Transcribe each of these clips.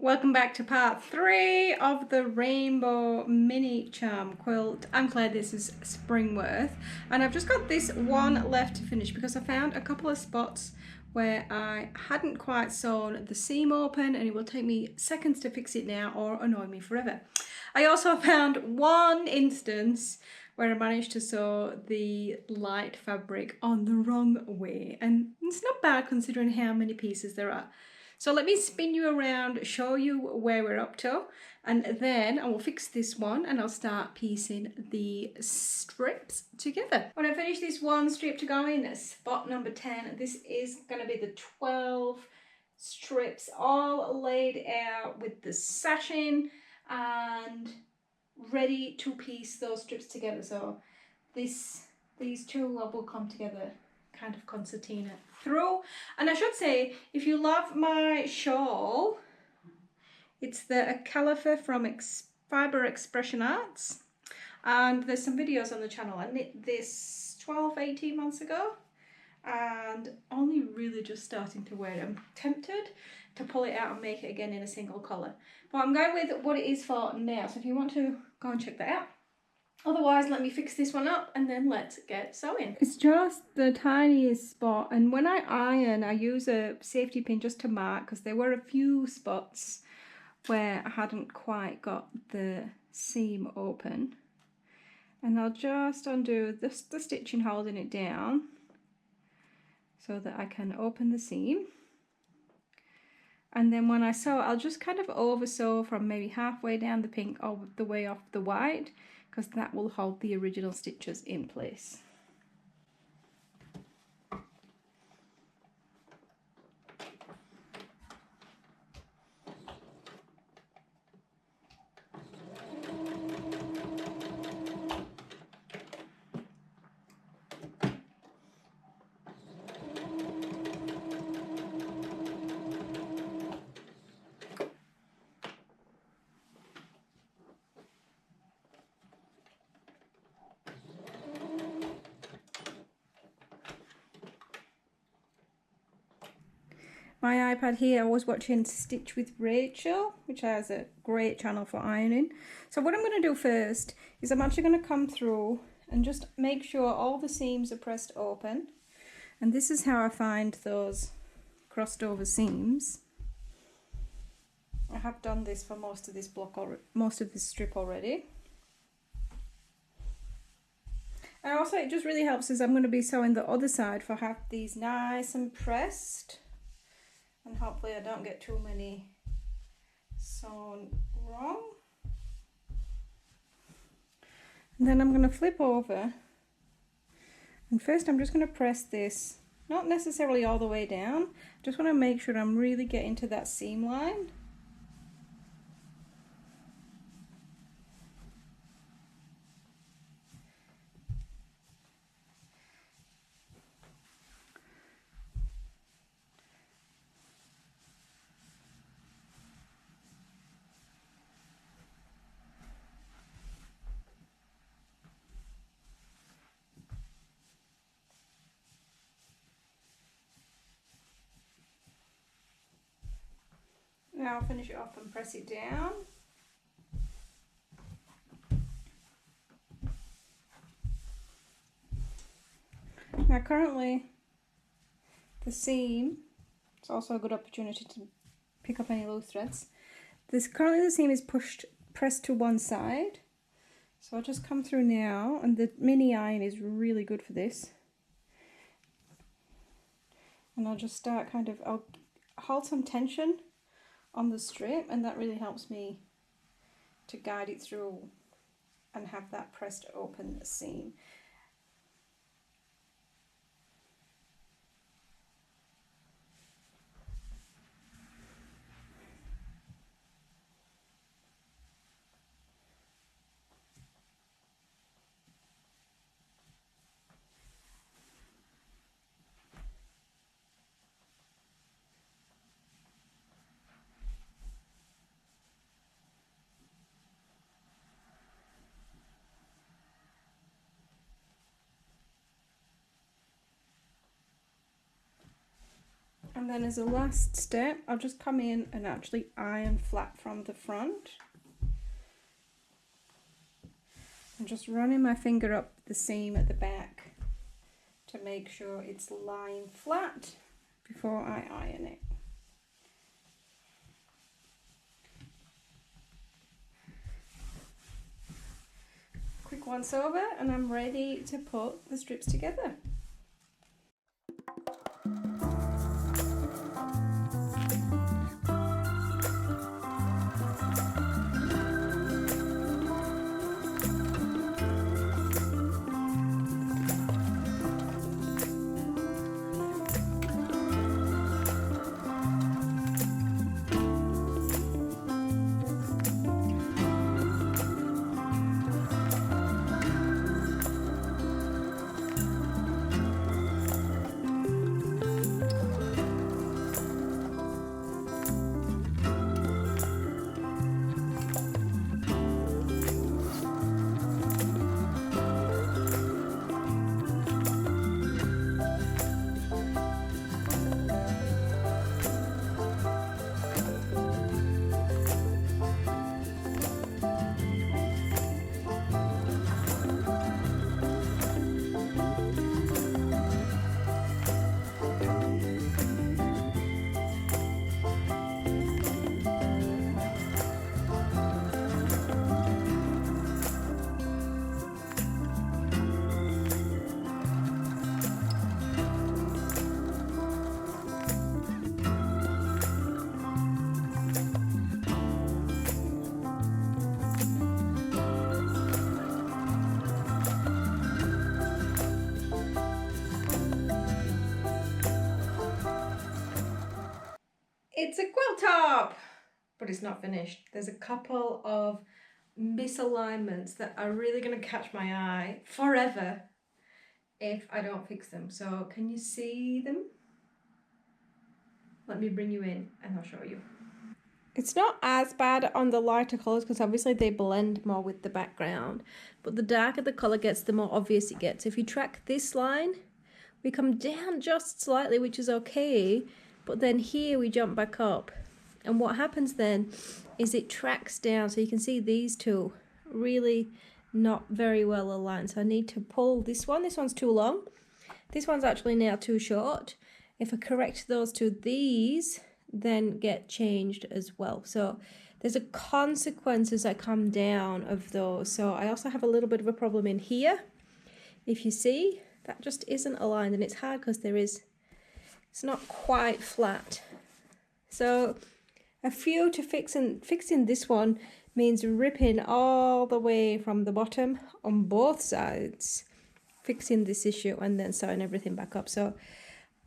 Welcome back to part 3 of the Rainbow Mini Charm quilt. I'm Claire, this is Springworth, and I've just got this one left to finish because I found a couple of spots where I hadn't quite sewn the seam open, and it will take me seconds to fix it now or annoy me forever. I also found one instance where I managed to sew the light fabric on the wrong way, and it's not bad considering how many pieces there are. So let me spin you around, show you where we're up to, and then I will fix this one and I'll start piecing the strips together. When I finish this one strip to go in spot number 10, this is going to be the 12 strips all laid out with the sashing and ready to piece those strips together. So these two will come together kind of concertina through. And I should say, if you love my shawl, it's the colourful from Fibre Expression Arts, and there's some videos on the channel. I knit this 12-18 months ago and only really just starting to wear it. I'm tempted to pull it out and make it again in a single colour, but I'm going with what it is for now, so if you want to go and check that out. Otherwise, let me fix this one up and then let's get sewing. It's just the tiniest spot, and when I iron, I use a safety pin just to mark, because there were a few spots where I hadn't quite got the seam open. And I'll just undo the stitching holding it down so that I can open the seam. And then when I sew, I'll just kind of over sew from maybe halfway down the pink all the way off the white, because that will hold the original stitches in place. My iPad here, I was watching Stitch with Rachel, which has a great channel for ironing. So what I'm going to do first is I'm actually going to come through and just make sure all the seams are pressed open. And this is how I find those crossed over seams. I have done this for most of this block or most of this strip already. And also it just really helps as I'm going to be sewing the other side for have these nice and pressed. And hopefully I don't get too many sewn wrong. And then I'm going to flip over. And first I'm just going to press this, not necessarily all the way down. Just want to make sure I'm really getting to that seam line. Now I'll finish it off and press it down. Now currently the seam, it's also a good opportunity to pick up any loose threads. Currently the seam is pressed to one side. So I'll just come through now, and the mini iron is really good for this. And I'll just start I'll hold some tension on the strip, and that really helps me to guide it through and have that pressed open seam. And then as a last step, I'll just come in and actually iron flat from the front. I'm just running my finger up the seam at the back to make sure it's lying flat before I iron it. Quick once over and I'm ready to put the strips together. It's a quilt top, but it's not finished. There's a couple of misalignments that are really going to catch my eye forever if I don't fix them. So can you see them? Let me bring you in and I'll show you. It's not as bad on the lighter colours because obviously they blend more with the background, but the darker the colour gets, the more obvious it gets. If you track this line, we come down just slightly, which is okay, but then here we jump back up. And what happens then is it tracks down, so you can see these two really not very well aligned. So I need to pull this one's too long. This one's actually now too short. If I correct those two, these then get changed as well. So there's a consequence as I come down of those. So I also have a little bit of a problem in here. If you see, that just isn't aligned, and it's hard because it's not quite flat. So a few to fix, and fixing this one means ripping all the way from the bottom on both sides, fixing this issue and then sewing everything back up. So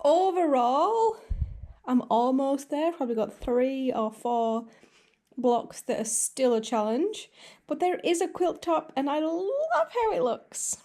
overall, I'm almost there. Probably got 3 or 4 blocks that are still a challenge, but there is a quilt top and I love how it looks.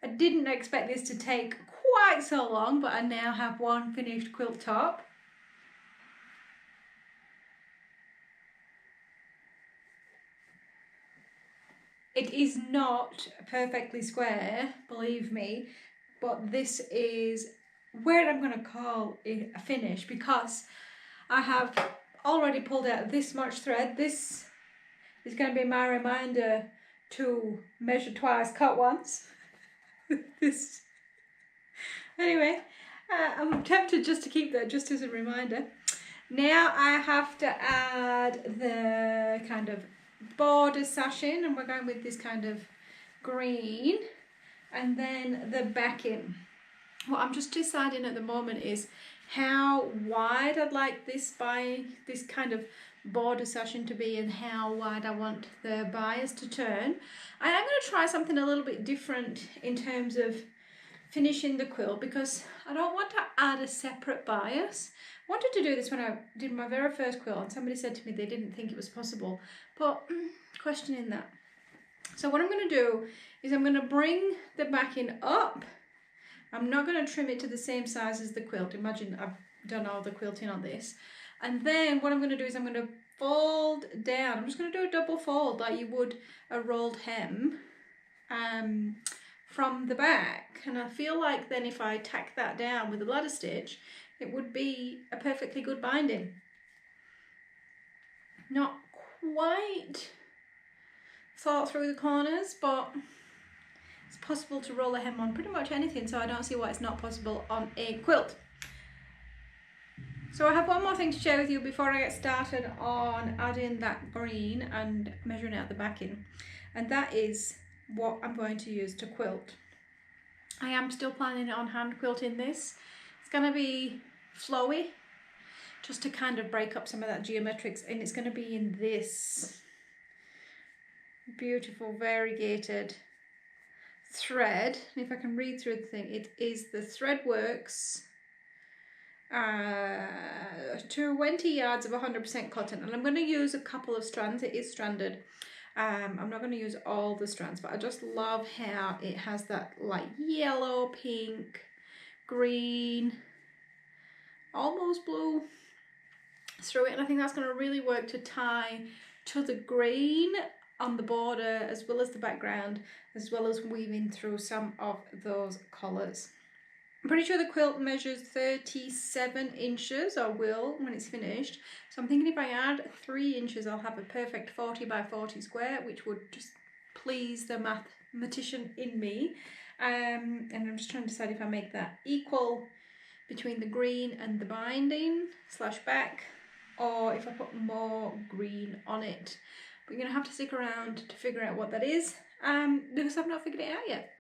I didn't expect this to take quite so long, but I now have one finished quilt top. It is not perfectly square, believe me, but this is where I'm going to call it a finish, because I have already pulled out this much thread. This is going to be my reminder to measure twice, cut once. This. Anyway, I'm tempted just to keep that just as a reminder. Now I have to add the kind of border sashing, and we're going with this kind of green, and then the backing. What I'm just deciding at the moment is how wide I'd like this kind of border sashing to be, and how wide I want the bias to turn. I am going to try something a little bit different in terms of finishing the quilt, because I don't want to add a separate bias. I wanted to do this when I did my very first quilt, and somebody said to me they didn't think it was possible, but questioning that. So what I'm going to do is I'm going to bring the backing up. I'm not going to trim it to the same size as the quilt. Imagine I've done all the quilting on this. And then what I'm going to do is I'm going to fold down. I'm just going to do a double fold like you would a rolled hem from the back. And I feel like then if I tack that down with a ladder stitch, it would be a perfectly good binding. Not quite thought through the corners, but it's possible to roll a hem on pretty much anything, so I don't see why it's not possible on a quilt. So I have one more thing to share with you before I get started on adding that green and measuring out the backing, and that is what I'm going to use to quilt. I am still planning on hand quilting this. It's going to be flowy, just to kind of break up some of that geometrics, and it's going to be in this beautiful variegated thread. And if I can read through the thing, it is the Threadworks 20 yards of 100% cotton, and I'm going to use a couple of strands. It is stranded. I'm not going to use all the strands, but I just love how it has that like yellow, pink, green, almost blue through it, and I think that's going to really work to tie to the green on the border as well as the background, as well as weaving through some of those colours. I'm pretty sure the quilt measures 37 inches, or will when it's finished, so I'm thinking if I add 3 inches I'll have a perfect 40 by 40 square, which would just please the mathematician in me. And I'm just trying to decide if I make that equal between the green and the binding / back, or if I put more green on it. But you're going to have to stick around to figure out what that is, because I've not figured it out yet.